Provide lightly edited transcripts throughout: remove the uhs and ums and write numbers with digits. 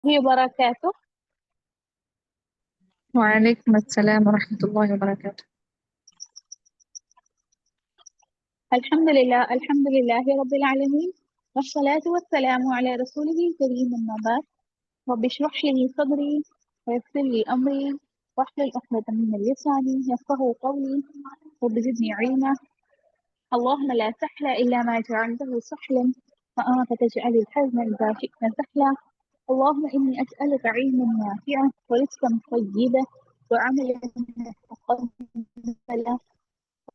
वबरकातुह। वालेकुम अस्सलाम वरहमतुल्लाहि वबरकातुह। अल्हम्दुलिल्लाह अल्हम्दुलिल्लाहि रब्बिल आलमीन वस्सलातु वस्सलामु अला रसूलिहिल करीम अम्मा बाद। रब्बि इश्रह लि सदरी वयस्सिर लि अमरी वह्लुल उक़दतम मिन लिसानी यफ़क़हू क़ौली रब्बि ज़िदनी इल्मा। अल्लाहुम्मा ला सहला इल्ला मा जअलतहु सहलन वअन्ता तजअलुल हज़्न इज़ा शि'ता सहला। अल्लाहुम्मा इन्नी अस्अलुका इल्मन नाफ़िअन व रिज़्क़न तय्यिबन व अमलन मुतक़ब्बलन।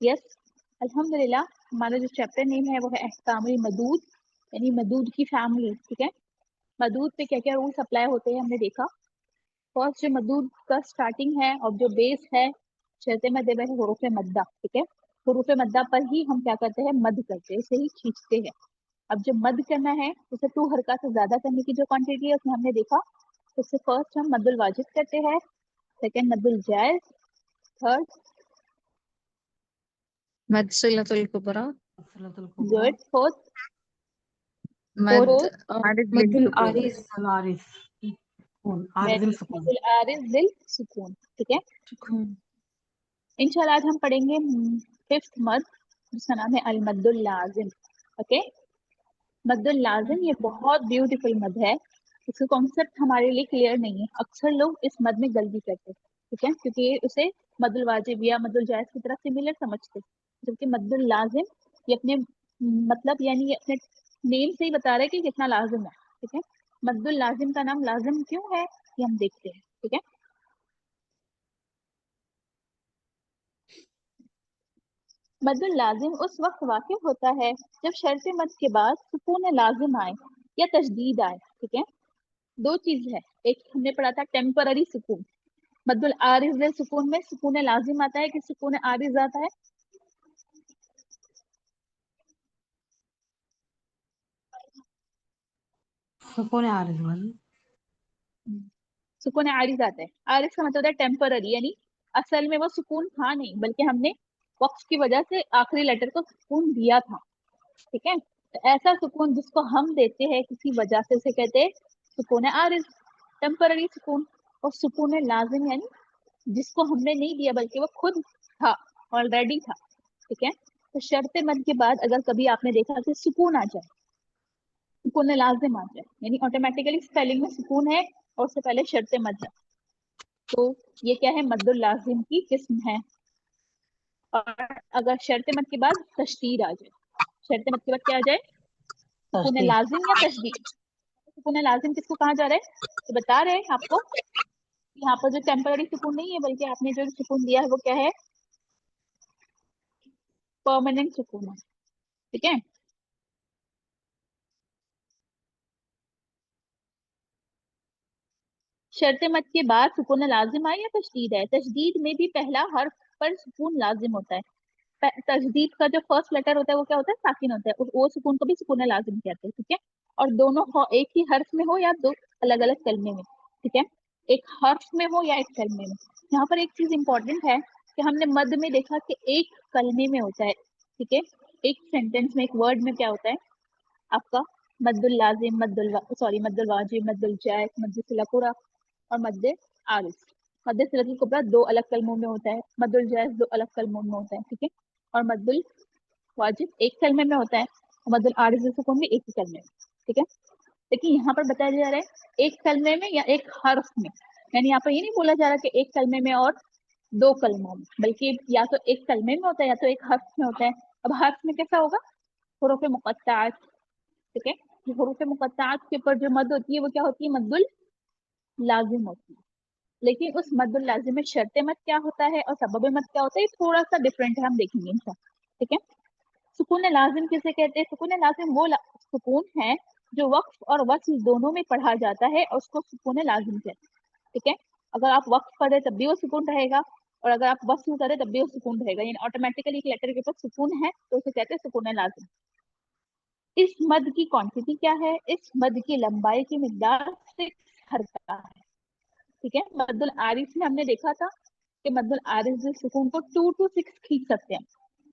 यस, अल्हम्दुलिल्लाह हमारा जो चैप्टर नेम है वो है अहकामुल मदूद, यानी मदूद की फैमिली। ठीक है, मदूद पे क्या क्या रूल्स अप्लाई होते हैं हमने देखा। फर्स्ट जो मदूद का स्टार्टिंग है और जो बेस है शर्ते मद है हुरूफ मद्दा। ठीक है, हुरूफ मद्दा पर ही हम क्या करते हैं, मद करते हैं, इसे ही खींचते हैं। अब जब मद करना है उसे 2 हरकत से ज्यादा करने की जो क्वांटिटी है उसमें हमने देखा, उससे फर्स्ट हम मद्दुल वाजिब करते हैं, सेकंड मद्दुल जायज, थर्ड मद सिलतुल कुबरा। सलतुल कुबरा। गुड, फोर्थ मद फोर्थ आरिद लिल मद्दुल सुकून। आरिज। आरिस वेरी आरिजिल गुड, सुकून। मद्दुल आरिज लिल सुकून। ठीक है, सुकून। इंशाल्लाह आज हम पढ़ेंगे फिफ्थ मद जिसका नाम है अल मद्दुल लाजिम। ओके, मद्दुल लाजिम ये बहुत ब्यूटीफुल मद है। इसका कॉन्सेप्ट हमारे लिए क्लियर नहीं है, अक्सर लोग इस मद में गलती करते हैं। ठीक है, क्योंकि उसे मद्दुल वाजिब या मद्दुल जायज की तरह सिमिलर समझते, जबकि मद्दुल लाजिम ये अपने मतलब यानी ये अपने नेम से ही बता रहा है कि कितना लाजिम है। ठीक है, मद्दुल लाजिम का नाम लाजिम क्यों है ये हम देखते हैं। ठीक है, मद्दुल लाजिम उस वक्त वाक़िअ होता है जब शर्त मद के बाद सुकून लाजिम आए या तशदीद आए। ठीक है, दो चीज है, एक हमने पढ़ा था टेम्पररी सुकून। मद्दुल आरिज सुकून में सुकून लाजिम आता है कि सुकून आरिज आता है? सुकून आरिज वाली। सुकून आरिज आता है। आरिज का मतलब होता है टेम्पररी, यानी असल में वो सुकून था नहीं, बल्कि हमने वक्त की वजह से आखिरी लेटर को सुकून दिया था। ठीक है, तो ऐसा सुकून जिसको हम देते हैं किसी वजह से उसे कहते हैं सुकून आरिज, टेम्पररी सुकून। और सुकून लाजिम यानी जिसको हमने नहीं दिया बल्कि वो खुद था, ऑलरेडी था। ठीक है, तो शर्त मद के बाद अगर कभी आपने देखा कि सुकून आ जाए, सुकून लाजिम आ जाए, यानी ऑटोमेटिकली स्पेलिंग में सुकून है और उससे पहले शर्त मद है, तो ये क्या है, मद्दुल लाजिम की किस्म है। और अगर शर्त मद के बाद तशदीद आ जाए, शर्त मद के बाद क्या आ जाए, सुकून तशदीद। लाजिम या तशदीद। सुकून लाजिम किसको कहा जा रहा है, तो बता रहे हैं आपको, यहाँ पर जो टेम्पररी सुकून नहीं है बल्कि आपने जो सुकून दिया है वो क्या है, परमानेंट सुकून है। ठीक है, शर्त मद के बाद सुकून लाजिम आए या तशदीद है, तशदीद में भी पहला हर्फ पर सुकून लाजिम होता है। तशदीद का जो फर्स्ट लेटर होता है वो क्या होता है, साकिन होता है, वो सुकून को भी सुकून लाजिम कहते हैं। ठीक है, और दोनों हो एक ही हर्फ में हो या दो अलग अलग कलमे में। ठीक है, एक हर्फ में हो या एक कलमे में। यहाँ पर एक चीज इंपॉर्टेंट है कि हमने मद में देखा कि एक कलमे में होता है। ठीक है, एक सेंटेंस में, एक वर्ड में क्या होता है आपका, मद्दुल लाजिम, मद्दुल वाजिब, मद्दुल जायज, मद्दुल सिला कुबरा और मद्दे आरिज। मद्दे सिलतुल कुबरा दो अलग कलमों में होता है, मद्दुल जायज दो अलग कलमों में होता है। ठीक है, और मद्दुल वाजिब एक कलमे में होता है और मद्दुल आरिज सुकून भी एक ही कलमे में। ठीक है, लेकिन यहाँ पर बताया जा रहा है एक कलमे में या एक हर्फ में, यानी यहाँ पर ये नहीं बोला जा रहा कि एक कलमे में और दो कलमों में, बल्कि या तो एक कलमे में होता है या तो एक हर्फ में होता है। अब हर्फ में कैसा होगा, हुरूफ मुक़त्तआत। ठीक है, जो हुरूफ मुक़त्तआत के ऊपर जो मद होती है वो क्या होती है, मद्दुल लाजिम होती है। लेकिन उस मद्दुल लाजिम में शर्त मद क्या होता है और सबब मद क्या होता है, थोड़ा सा डिफरेंट है, हम देखेंगे इंशाल्लाह। ठीक है, सुकून लाजिम किसे कहते हैं, सुकून लाजिम वो सुकून है जो वक्फ और वस्ल दोनों में पढ़ा जाता है और उसको सुकून लाजिम कहते हैं। ठीक है, अगर आप वक्फ करें तब भी वो सुकून रहेगा और अगर आप वस्ल करें तब भी वो सुकून रहेगा, यानी ऑटोमेटिकली एक लेटर के ऊपर सुकून है तो उसे कहते हैं सुकून लाजिम। इस मद की क्वांटिटी क्या है, इस मद की लंबाई की मिकदार 6 हर्फ है। ठीक है। मद्दुल आरिज में हमने देखा था कि मद्दुल आरिज सुकून को 2 to 6 खींच सकते हैं,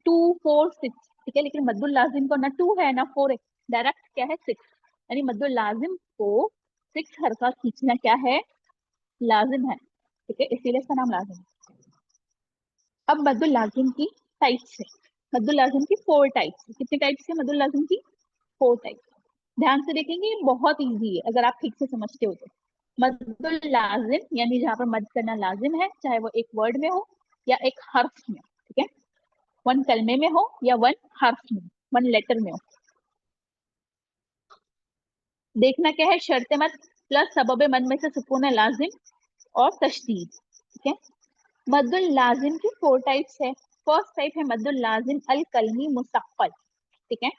2 4 6, ठीक है। लेकिन मद्दुल लाजिम को ना 2 है ना 4 है, डायरेक्ट क्या है 6, यानी मद्दुल लाजिम को 6 हरका खींचना क्या है, लाजिम है, ठीक है, इसीलिए इसका नाम लाजिम है। अब मद्दुल लाजिम की टाइप्स है। मद्दुल लाजिम की 4 टाइप्स है। कितने टाइप्स है मद्दुल लाजिम की? 4 टाइप्स। ध्यान से देखेंगे, ये बहुत इजी है अगर आप ठीक से समझते हो तो। मद्दुल लाजिम यानी जहां पर मद करना लाजिम है, चाहे वो एक वर्ड में हो या एक हर्फ में, ठीक है, वन कलमे में हो या वन हर्फ में, वन लेटर में हो। देखना क्या है, शर्त मद प्लस सबब मद में से सुकून लाजिम और तशदीद, ठीक है। मद्दुल लाजिम की 4 टाइप्स है। फर्स्ट टाइप है मद्दुल लाजिम अल कलमी मुसक्कल, ठीक है।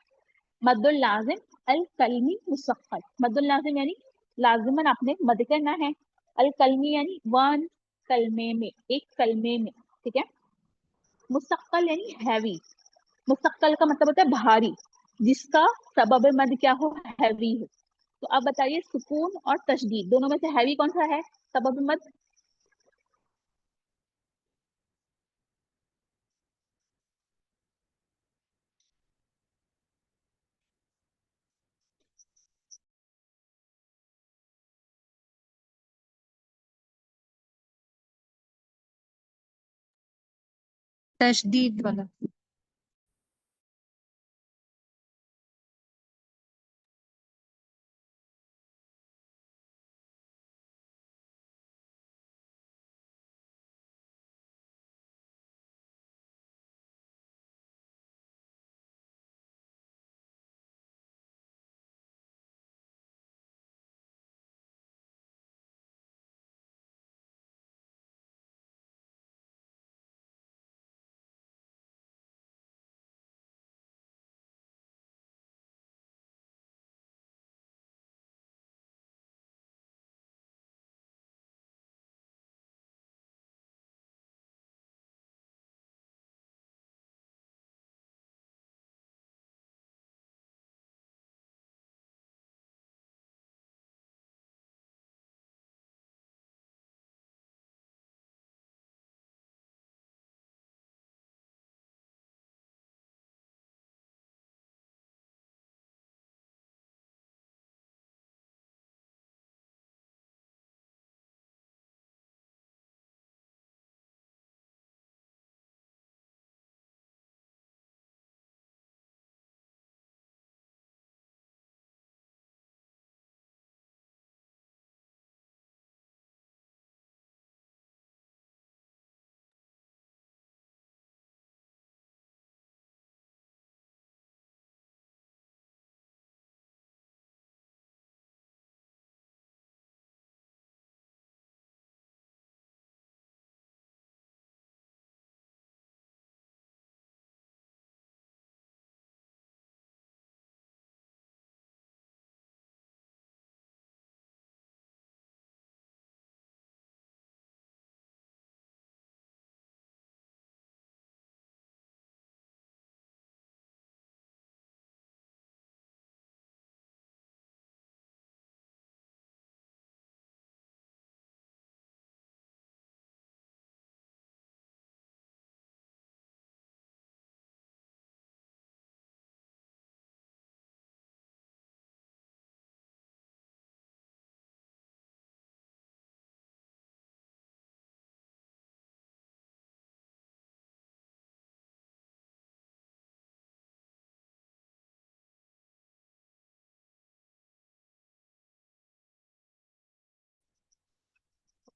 मद्दुल लाजिम अल कलमी मुसक्कल, मद्दुल लाजिम यानी लाजिमन आपने मद करना है, अल कलमी यानी वन कलमे में, एक कलमे में, ठीक है। मुसक्कल यानी हैवी, मुसक्कल का मतलब होता है भारी, जिसका सबब मद क्या हो, हैवी हो। तो अब बताइए सुकून और तशदीद दोनों में से हैवी कौन सा है सबब मद? तशदीद वाला।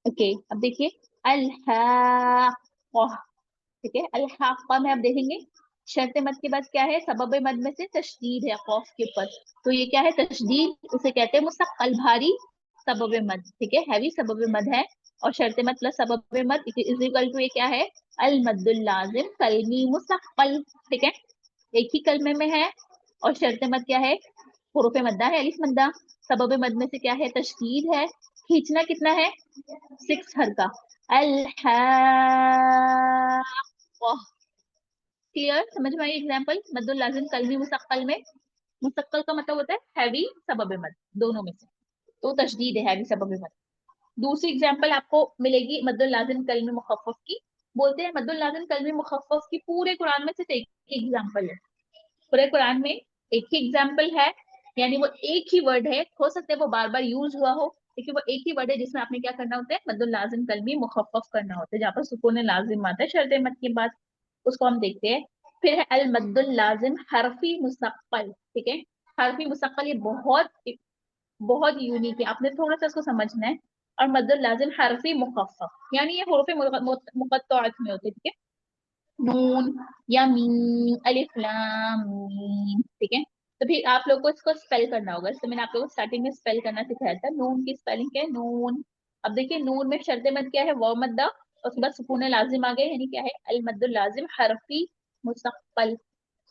ओके, अब देखिए अल हाक़्क़ा, ठीक है। अल हाक़्क़ा में आप देखेंगे शर्त मद के बाद क्या है, सबब मद में से तशदीद है कौफ के ऊपर, तो ये क्या है तशदीद, उसे कहते हैं मुसक्कल, भारी सबब मद, ठीक है, हैवी सबब मद है। और शर्त मद प्लस सबब मद इज इक्वल टू ये क्या है, अल मद्दुल लाजिम कलमी मुसक्कल, ठीक है, एक ही कलमे में है। और शर्त मद क्या है, हुरूफ मद्दा है, अलिफ मद्दा। सबब मद में से क्या है, तशदीद है। खींचना कितना है, 6 हरका, अल हाक़्क़ा। क्लियर, समझ में आई एग्जांपल मद्दुल लाजिम कलमी मुसक्कल में? मुसक्कल का मतलब होता है हैवी सबब मद, दोनों में से, तो तशदीद है हैवी सबब मद। दूसरी एग्जांपल आपको मिलेगी मद्दुल लाजिम कलमी मुखफ़फ़ की। बोलते हैं मद्दुल लाजिम कलमी मुखफ़फ़ की पूरे कुरान में सिर्फ एक ही एग्जांपल है। पूरे कुरान में एक ही एग्जाम्पल है, यानी वो एक ही वर्ड है, हो सकता है वो बार बार यूज हुआ हो, लेकिन वो एक ही वर्ड है जिसमें आपने क्या करना होता है, मद्दुल लाजिम कलमी मुखफ़फ़ करना होता है, जहाँ पर सुकून लाजिम आता है शर्त मद के बाद, उसको हम देखते हैं। फिर है अल मद्दुल लाजिम हरफी मुसक्कल, ठीक है। हरफी मुसक्कल ये बहुत बहुत यूनिक है, आपने थोड़ा सा इसको समझना है। और मद्दुल लाजिम हरफी मुखफ़फ़ यानी ये हुरूफ़ मुक़त्तअत में होते हैं, ठीक है। नून या मीम, अलिफ लाम मीम, ठीक है। तो फिर आप लोग को इसको स्पेल करना होगा, तो मैंने आप लोगों को स्टार्टिंग में स्पेल करना सिखाया था। नून की स्पेलिंग क्या है, नून। अब देखिए नून में शर्त मद क्या है, व मद्दा, और उसके बाद सुकून लाजिम आ गए, यानी क्या है, अल मद्दुल लाजिम हरफी मुसक्कल,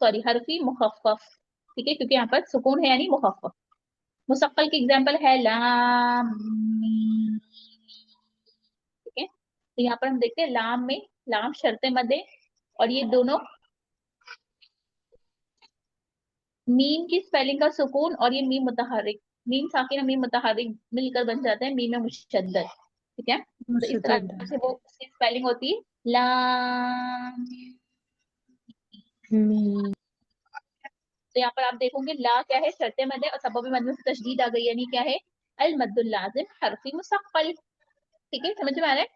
सॉरी हरफी मुखफ़फ़, ठीक है, क्योंकि यहाँ पर सुकून है यानी मुखफ़फ़। मुसक्कल की एग्जांपल है लाम मीम, ठीक है। तो यहाँ पर हम देखते हैं लाम में, लाम शर्त मद है, और ये दोनों मीम की स्पेलिंग का सुकून और ये मीम मुतहर्रिक, मीम साकिन मीम मुतहर्रिक मिलकर बन जाते हैं मीम मुशद्दद, ठीक है। तो इस तरह से वो उसकी स्पेलिंग होती है लाम। तो यहाँ पर आप देखोगे ला क्या है, शर्त मद है, और सबब मद में से तशदीद आ गई, यानी क्या है, अल मद्दुल लाजिम हरफी मुसक्कल, ठीक है, समझ में आ रहा है।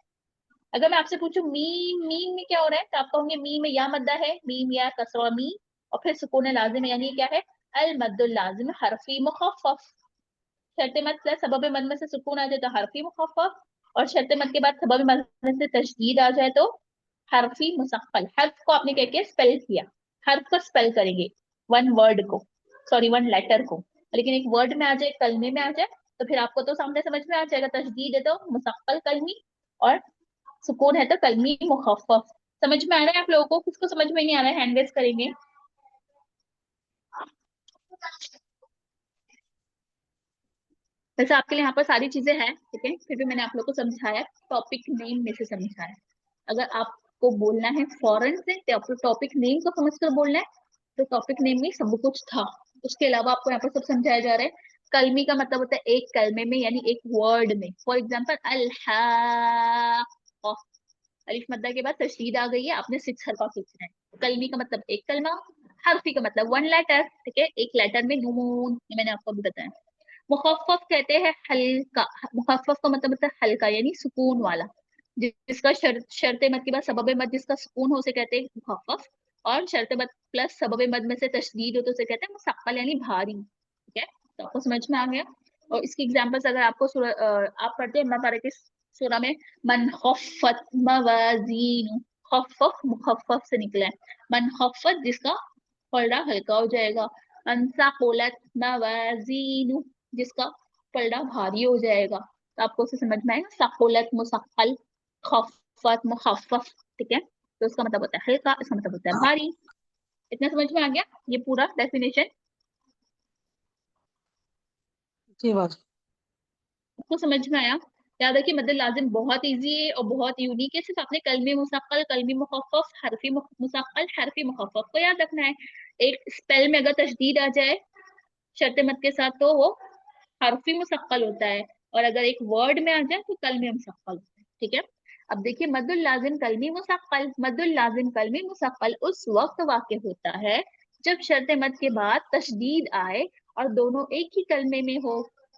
अगर मैं आपसे पूछूं मीम, मीम में क्या हो रहा है, तो आप कहोगे मीम में या मद्दा है, मीम या कसरा मी, और फिर सुकून लाजिम, यानी क्या है, अल मद्दुल लाजिम हरफी मुखफ़फ़। शर्त मद प्लस सबब मद में से सुकून आ जाए तो हरफी मुखफ़फ़, और शर्त मद के बाद सबब मद में से तशदीद आ जाए तो हरफी मुसक्कल। हर्फ को आपने क्या किया, स्पेल किया, हर्फ को स्पेल करेंगे, वन वर्ड को, सॉरी वन लेटर को, लेकिन एक वर्ड में आ जाए, कलमे में आ जाए, तो फिर आपको तो सामने समझ में आ जाएगा, तशदीद है तो मुसक्कल कलमी, और सुकून है तो कलमी मुखफ़फ़। समझ में आ रहा है आप लोगों को, किसको समझ में नहीं आ रहा है हैंड रेज करेंगे। वैसे आपके लिए यहाँ पर सारी चीजें हैं, ठीक है, फिर भी मैंने आप लोग को समझाया, टॉपिक नेम में से समझाया। अगर आपको बोलना है फॉरन से तो आपको टॉपिक नेम को समझ कर बोलना है, तो टॉपिक नेम में सब कुछ था, उसके अलावा आपको यहाँ पर सब समझाया जा रहा है। कलमी का मतलब होता है एक कलमे में, यानी एक वर्ड में। फॉर एग्जाम्पल अल, अलिफ मद्दा के बाद तशदीद आ गई है, आपने 6 हरफ खींचना है। कलमी का मतलब एक कलमा, हरफी का मतलब वन लेटर, ठीक है, एक लेटर में नून, ये मैंने आपको अभी बताया। मुखफ़फ़ कहते हैं हल्का, मुखफ़फ़ का मतलब होता है हल्का, यानी सुकून वाला, जिसका शर्त मद के बाद सबब मद जिसका सुकून हो उसे कहते हैं मुखफ़फ़, और शर्त मद प्लस सबब मद में से तशदीद हो तो उसे कहते हैं मुसक्कल, यानी भारी, ठीक है। तो आपको समझ में आ गया। और इसकी एग्जांपल्स अगर आपको आप पढ़ते हैं बता के सूरा में, मन खफ़्फ़त मवाज़ीन, खफ़्फ़फ मुखफ़्फ़फ से निकला है, मन खफ़्फ़त जिसका पलड़ा हल्का हो जाएगा, मन सक़ुलत मवाज़ीन जिसका पलड़ा भारी हो जाएगा। तो आपको उसे समझ में आएगा, सक़ुलत मुसक्कल, खफ़्फ़त मुखफ़्फ़फ, ठीक है। तो उसका मतलब होता है हल्का, इसका मतलब होता है भारी। इतना समझ में आ गया ये पूरा डेफिनेशन, जी बात। आपको समझ में आया। याद रखिए मद्दुल लाजिम बहुत इजी है और बहुत यूनिक है, सिर्फ आपने कलमी मुसक्कल, कलमी मुखफ़्फ़फ, हरफी मुसक्कल, हरफी मुखफ़्फ़फ को याद रखना है। एक स्पेल में अगर तशदीद आ जाए शर्त मद के साथ तो वो हरफी मुसक्कल होता है, और अगर एक वर्ड में आ जाए तो कलमी मुसक्कल होता है, ठीक है। अब देखिए मद्दुल लाजिम कलमी मुसक्कल, मद्दुल लाजिम कलमी मुसक्कल उस वक्त वाक़ होता है जब शर्त मद के बाद तशदीद आए और दोनों एक ही कलमे में हो।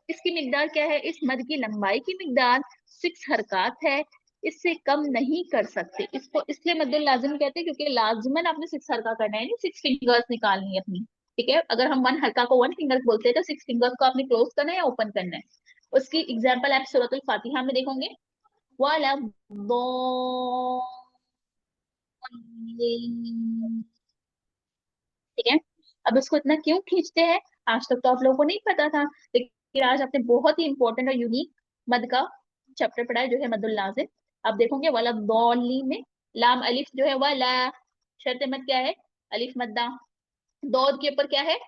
इसकी मिकदार क्या है, इस मद की लंबाई की मिकदार 6 हरकत है, इससे कम नहीं कर सकते। इसको इसलिए मद्दुल लाजिम कहते हैं क्योंकि लाजमन आपने 6 हरकत करना है, 6 फिंगर्स निकालनी है अपनी, ठीक है। अगर हम वन हल्का को वन फिंगर बोलते हैं तो 6 फिंगर्स को आपने क्लोज करना है या ओपन करना है। उसकी एग्जांपल आप सूरतुल फातिहा में देखोगे, वाला ठीक है। अब इसको इतना क्यों खींचते हैं, आज तक तो आप लोगों को नहीं पता था, लेकिन आज आपने बहुत ही इंपॉर्टेंट और यूनिक मद का चैप्टर पढ़ा है, जो है मदुल लाजिम। आप देखोगे वाला दौली में लाम अलिफ जो है वाला, शर्त मद क्या है, अलिफ मद्दा, दौद के ऊपर क्या है,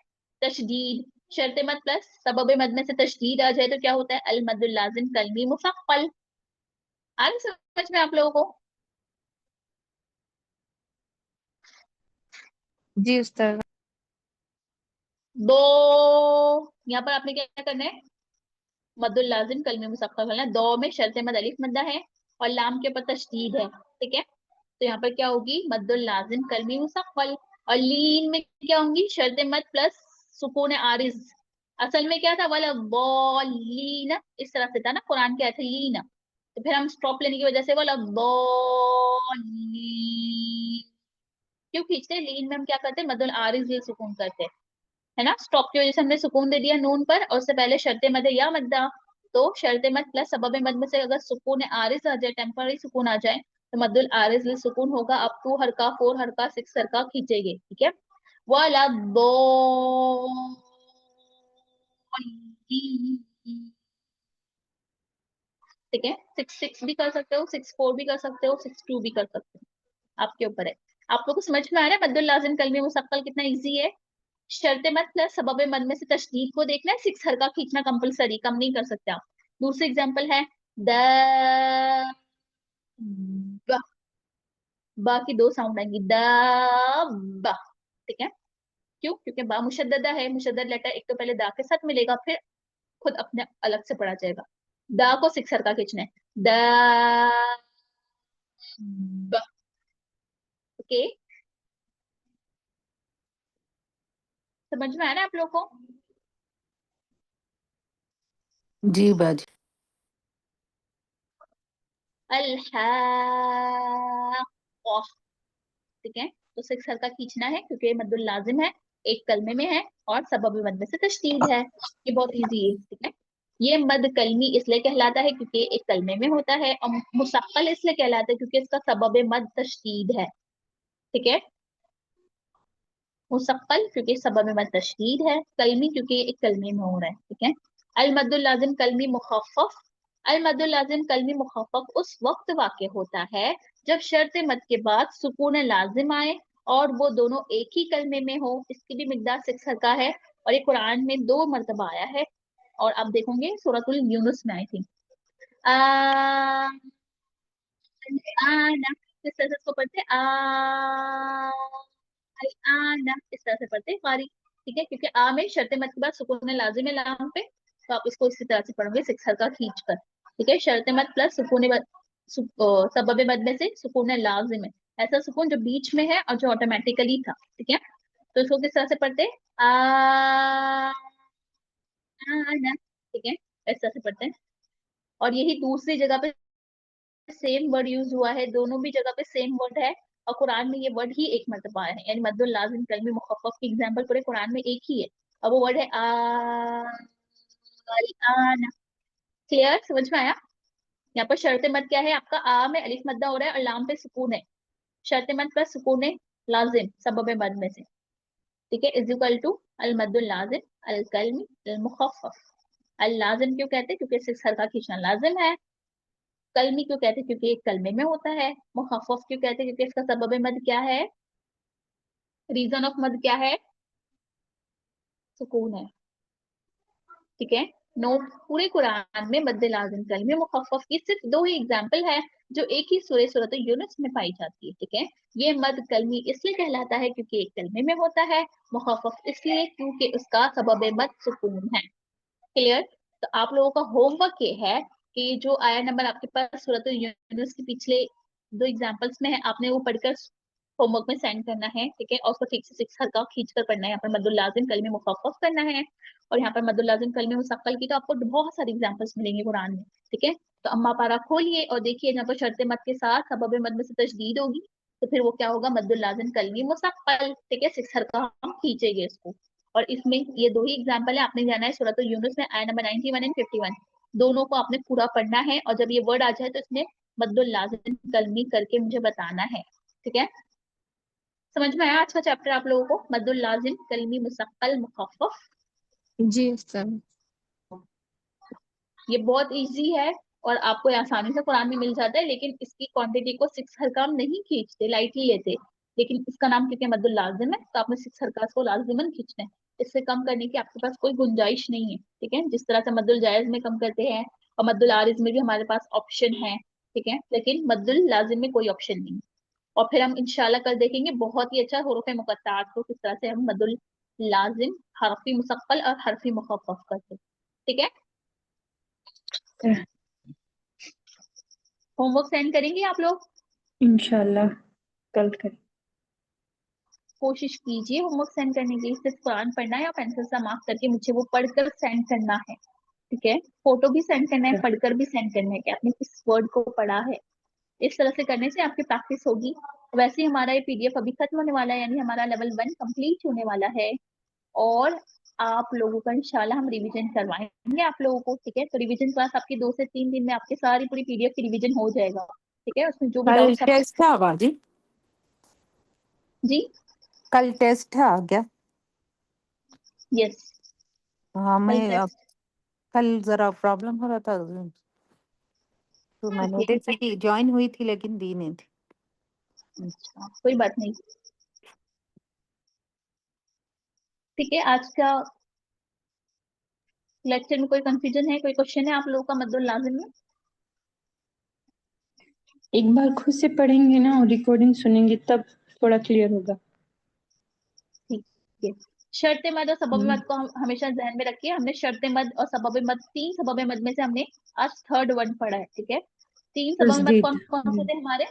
तशदीद, शर्त मद प्लस सबब मद में से तशदीद आ जाए तो क्या होता है, अल मदुल लाजिम कलमी मुफक्कल। आ रही समझ में आप लोगों को। जी उस्ताद। दो, यहाँ पर आपने क्या करना है, मद्दुल लाजिम कलमी मुसक्कल करना है। दो में शर्त मद अलिफ मद्दा है और लाम के ऊपर तशदीद है, ठीक है। तो यहाँ पर क्या होगी, मद्दुल लाजिम कलमी मुसक्कल। और लीन में क्या होंगी, शर्त मद प्लस सुकून आरिज। असल में क्या था, वाला बॉलीना इस तरह से था ना, कुरान के आयत लीना, तो फिर हम स्टॉप लेने की वजह से वाला बॉली क्यों खींचते हैं, लीन में हम क्या करते हैं, मद्दुल आरिज ये सुकून करते हैं, है ना। स्टॉप की वजह से हमने सुकून दे दिया नून पर, और उससे पहले शर्ते मद है या मद्दा। तो शर्ते मद प्लस सबब मद में से अगर सुकून आरिज आ जाए, टेम्पररी सुकून आ जाए, तो मद्दुल आरिज लिल सुकून होगा। अब 2 हरका 4 हरका 6 हरका खींचेंगे, ठीक है। वाला दो, ठीक है। 6 6 भी कर सकते हो, 6 4 भी कर सकते हो, 6 2 भी कर सकते हो, आपके ऊपर है। आप लोग को समझ में आ रहा है मद्दुल लाजिम कलमी मुसक्कल कितना इजी है। शर्त मद प्लस सबब मद में से तशदीद को देखना है, 6 हरका खींचना कंपलसरी, कम नहीं कर सकते आप। दूसरी एग्जांपल है द ब, बा की 2 साउंड आएंगी, द बा, ठीक है। क्यों, क्योंकि बा मुशद्ददा है, मुशद्दद लेटर एक तो पहले दा के साथ मिलेगा, फिर खुद अपने अलग से पढ़ा जाएगा। दा को 6 हरका खींचना है, द ब, ओके। समझ में आ रहा है आप लोग को। जी बाजी। अल्हाक़, ठीक है। तो 6 हरका खींचना है क्योंकि ये मद्दुल लाजिम है, एक कलमे में है, और सबब मद में से तशदीद है। ये बहुत इजी है, ठीक है। ये मद कलमी इसलिए कहलाता है क्योंकि एक कलमे में होता है, और मुसक्कल इसलिए कहलाता है क्योंकि इसका सबब मद तशदीद है, ठीक है। मुसक्कल क्योंकि सबब मद तशदीद है, कलमी क्योंकि एक कलमे में हो रहा है, ठीक है। अल मद्दुल लाजिम कलमी मुखफ़फ़। अल मद्दुल लाजिम कलमी मुखफ़फ़ उस वक्त वाक़े होता है जब शर्त मद के बाद सुकून लाजिम आए और वो दोनों एक ही कलमे में हो। इसकी भी मिकदार 6 हरका है, और ये कुरान में 2 मरतबा आया है, और आप देखोगे सूरतुल यूनुस में आई थी। आ आना, किस तरह से इसको पढ़ते हैं, आ आना, इस तरह से पढ़ते हैं कारी, ठीक है। क्योंकि आ में शर्त मद के बाद सुकून लाजिम है लाम पे, तो आप इसको इसी तरह से पढ़ोगे 6 हरका खींच कर, ठीक है। शर्त मद प्लस सुकून मद, सबब मद में से सुकून लाजिम है, ऐसा सुकून जो बीच में है और जो ऑटोमेटिकली था, ठीक है। तो इसको किस तरह से पढ़ते हैं, आना, ठीक है, इस तरह से पढ़ते हैं। और यही दूसरी जगह पे सेम वर्ड यूज हुआ है, दोनों भी जगह पे सेम वर्ड है, और कुरान में ये वर्ड ही एक मरतबा है, यानी मद्दुल लाजिम कलमी मुखफ़फ़ की एग्जांपल पूरे कुरान में एक ही है, और वो वर्ड है आना। क्लियर, समझ में आया। यहाँ पर शर्त मद क्या है आपका, आ में अलिफ मद्दा हो रहा है और लाम पे सुकून है, शर्त मद प्लस सुकून है लाजिम सबब मद में से, ठीक है, इज इक्वल टू अल मद्दुल लाजिम अल कलमी अल मुखफ़फ़। अल लाजिम क्यों कहते हैं, क्योंकि 6 हरका खींचना लाजिम है। कलमी क्यों कहते हैं, क्योंकि एक कलमे में होता है। मुखफ़फ़ क्यों कहते हैं, क्योंकि इसका सबब मद क्या है, रीजन ऑफ मद क्या है, सुकून है, ठीक है। नोट, पूरे कुरान में मद्दे लाजिम कलमे मुखफ़फ़ की सिर्फ 2 ही एग्जाम्पल है जो एक ही सूरत यूनुस में पाई जाती है, ठीक है। ये मद कलमी इसलिए कहलाता है क्योंकि एक कलमे में होता है, मुखफ़फ़ इसलिए क्योंकि उसका सबब मद सुकून है। क्लियर। तो आप लोगों का होमवर्क ये है कि जो आया नंबर आपके पास सूरत यूनुस के पिछले 2 एग्जांपल्स में है, आपने वो पढ़कर होमवर्क में सेंड करना है, ठीक है। और उसको ठीक से 6 हरका खींच कर पढ़ना है। यहाँ पर मद्दुल लाजिम कलमे मुखफ़फ़ करना है, और यहाँ पर मद्दुल लाजिम कलमे मुसक्कल की तो आपको बहुत सारे एग्जांपल्स मिलेंगे कुरान में, ठीक है। तो अम्मा पारा खोलिए और देखिए, जहाँ पर शर्त मद के साथ सबब मद में से तशदीद होगी, तो फिर वो क्या होगा, मद्दुल लाजिम कलमी मुसक्कल, ठीक है। 6 हरका हम खींचेंगे इसको। और इसमें ये 2 ही एग्जाम्पल है, आपने जाना है सूरत यूनुस में आया नंबर 91 एंड 51, दोनों को आपने पूरा पढ़ना है, और जब ये वर्ड आ जाए तो इसमें मद्दुल लाजिम कलमी करके मुझे बताना है, ठीक है। समझ में आया आज का चैप्टर आप लोगों को, मद्दुल लाजिम कलमी मुसक्कल मुखफ़फ़। जी सर। ये बहुत इजी है और आपको आसानी से कुरान में मिल जाता है, लेकिन इसकी क्वांटिटी को 6 हरका हम नहीं खींचते, लाइटली लेते, लेकिन इसका नाम क्योंकि मद्दुल लाजिम है तो आपने 6 हरका को लाजिमन खींचना है। इससे कम करने की आपके पास कोई गुंजाइश नहीं है, ठीक है। जिस तरह से मद्दुल जायज में कम करते हैं, और मद्दुल आरिज में भी हमारे पास ऑप्शन है, ठीक है, लेकिन मद्दुल लाजिम में कोई ऑप्शन नहीं। और फिर हम इंशाल्लाह कल देखेंगे बहुत ही अच्छा हुरूफ मुक़त्तआत को, किस तरह से हम मद्दुल लाजिम, हरफी मुसक्कल और हरफी मुखफ़फ़ करते, ठीक है। होमवर्क सेंड करेंगे आप लोग? इंशाल्लाह कल करें। कोशिश कीजिए होमवर्क सेंड करने की। सिर्फ कुरान पढ़ना है, आप आंसर सा मार्क करके मुझे वो पढ़कर सेंड करना है, ठीक है? फोटो भी सेंड करना है, पढ़कर भी सेंड करना है कि आपने किस वर्ड को पढ़ा है। इस तरह से करने से आपकी प्रैक्टिस होगी। वैसे ही हमारा ये पीडीएफ अभी खत्म होने वाला है, यानी हमारा लेवल 1 कंप्लीट होने वाला है और आप लोगों का इंशाल्लाह हम रिवीजन करवाएंगे आप लोगों को, ठीक है? तो रिवीजन क्लास आपकी 2 से 3 दिन में आपकी सारी पूरी पीडीएफ की रिवीजन हो जाएगा, ठीक है? उसमें जो भी कल डाउट्स टेस्ट था बाजी? जी कल टेस्ट था क्या? यस, हाँ, कल मैं टेस्ट। कल जरा प्रॉब्लम हो रहा था तो मैं ओके, नोटिस की ज्वाइन हुई थी लेकिन दी नहीं थी। अच्छा कोई बात नहीं, ठीक है? आज का लेक्चर में कोई कंफ्यूजन है, कोई क्वेश्चन है आप लोगों का मद्दुल लाजिम में? एक बार खुद से पढ़ेंगे ना और रिकॉर्डिंग सुनेंगे तब थोड़ा क्लियर होगा। ठीक है। शर्त मद और सबब मद को हम हमेशा ध्यान में रखिए। हमने शर्त मद और सबब मद, 3 सबब मद में से हमने आज थर्ड वन पढ़ा है, ठीक है? 3 सबब मद कौन कौन से थे हमारे?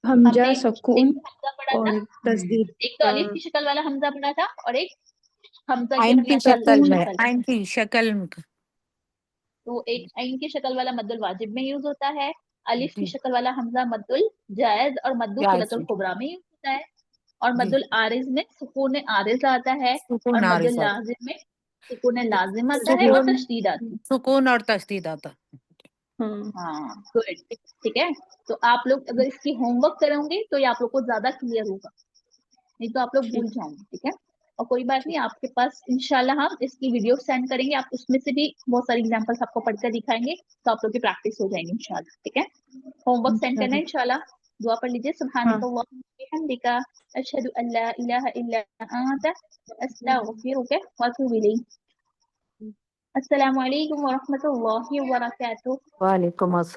हमजा, हमने सुकून एक हमजा पढ़ा था, और तस्दीद। एक तो अलिफ की शक्ल वाला हमजा पढ़ा था और एक हमजा की आइन की नकल शक्ल में, शक्ल। आइन की शक्ल में। तो एक आइन की शक्ल वाला मद्दुल वाजिब में यूज होता है, अलिफ की जी शक्ल वाला हमजा मद्दुल जायज और मद्दुल जायज सुलतुल में। कुबरा में यूज होता है, और जी मद्दुल आरिज में सुकून आरिज आता है, सुकून और आ रही मद्दुल सर। लाजिम में सुकून लाजिम आता है और सुकून, तशदीद आती है। सुकून और तशदीद आता। हाँ गुड, ठीक है? तो आप लोग अगर इसकी होमवर्क करोगे तो ये आप लोग को ज्यादा क्लियर होगा, नहीं तो आप लोग भूल जाओगे, ठीक है? और कोई बात नहीं, आपके पास इंशाल्लाह हम इसकी वीडियो सेंड करेंगे, आप उसमें से भी बहुत सारे एग्जांपल्स आपको पढ़कर दिखाएंगे, तो आप लोग की प्रैक्टिस हो जाएगी इंशाल्लाह, ठीक है? होमवर्क सेंड करना है इंशाल्लाह। दुआ पढ़ लीजिए। सुब्हानकल्लाहुम्मा व बिहम्दिका अशहदु अल्ला इलाहा इल्ला अंता अस्तगफिरुका व अतूबु इलैक। अस्सलामु अलैकुम व रहमतुल्लाहि व बरकातुहू। वालेकुम अस्सलाम।